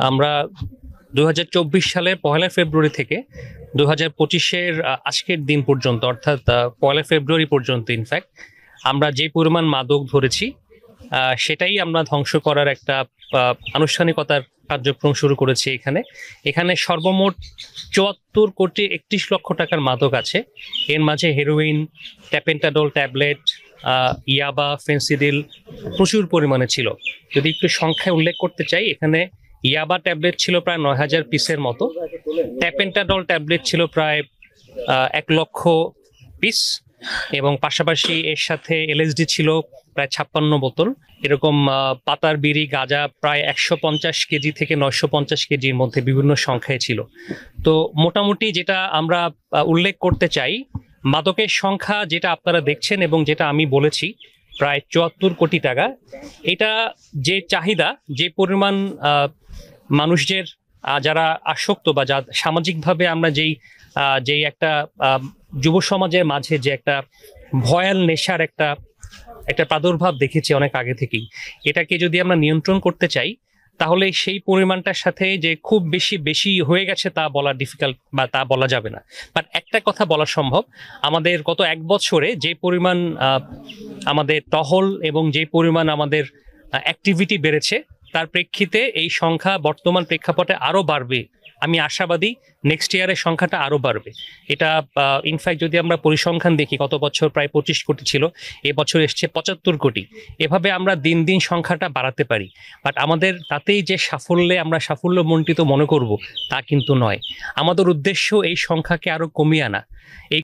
আমরা ২০২৪ সালের ১লা ফেব্রুয়ারি থেকে ২০২৫-এর আজকের দিন পর্যন্ত, অর্থাৎ ১লা ফেব্রুয়ারি পর্যন্ত ইনফ্যাক্ট আমরা যে পরিমাণ মাদক ধরেছি সেটাই আমরা ধ্বংস করার একটা আনুষ্ঠানিকতার কার্যক্রম শুরু করেছি। এখানে সর্বমোট ৭৪ কোটি ৩১ লক্ষ টাকার মাদক আছে। এর মাঝে হেরোইন, ট্যাপেন্টাডল ট্যাবলেট, ইয়াবা, ফেন্সিডিল প্রচুর পরিমাণে ছিল। যদি একটু সংখ্যায় উল্লেখ করতে চাই, এখানে ইয়াবা ট্যাবলেট ছিল প্রায় ৯,০০০ পিসের মতো, ট্যাপেন্টাডল ট্যাবলেট ছিল প্রায় ১ লক্ষ পিস, এবং পাশাপাশি এর সাথে এলএসডি ছিল প্রায় ৫৬ বোতল। এরকম পাতার বিড়ি, গাঁজা প্রায় ১৫০ কেজি থেকে ৯৫০ কেজির মধ্যে বিভিন্ন সংখ্যায় ছিল। তো মোটামুটি যেটা আমরা উল্লেখ করতে চাই, মাদকের সংখ্যা যেটা আপনারা দেখছেন এবং যেটা আমি বলেছি প্রায় ৭৪ কোটি টাকা, এটা যে চাহিদা, যে পরিমাণ মানুষদের যারা আসক্ত বা যা সামাজিকভাবে আমরা যেই একটা যুব সমাজের মাঝে যে একটা ভয়াল নেশার একটা প্রাদুর্ভাব দেখেছি অনেক আগে থেকেই, এটাকে যদি আমরা নিয়ন্ত্রণ করতে চাই তাহলে সেই পরিমাণটার সাথে যে খুব বেশি হয়ে গেছে তা বলা ডিফিকাল্ট বা তা বলা যাবে না। বাট একটা কথা বলা সম্ভব, আমাদের গত ১ বছরে যে পরিমাণ আমাদের টহল এবং যে পরিমাণ আমাদের অ্যাক্টিভিটি বেড়েছে, তার প্রেক্ষিতে এই সংখ্যা বর্তমান প্রেক্ষাপটে আরও বাড়বে। আমি আশাবাদী নেক্সট ইয়ারের সংখ্যাটা আরও বাড়বে। এটা ইনফ্যাক্ট যদি আমরা পরিসংখ্যান দেখি, গত বছর প্রায় ২৫ কোটি ছিল, এবছর এসছে ৭৫ কোটি। এভাবে আমরা দিন দিন সংখ্যাটা বাড়াতে পারি। বাট আমাদের তাতেই যে আমরা সাফল্যমণ্ডিত মনে করব তা কিন্তু নয়। আমাদের উদ্দেশ্য এই সংখ্যাকে আরও কমিয়ে আনা। এই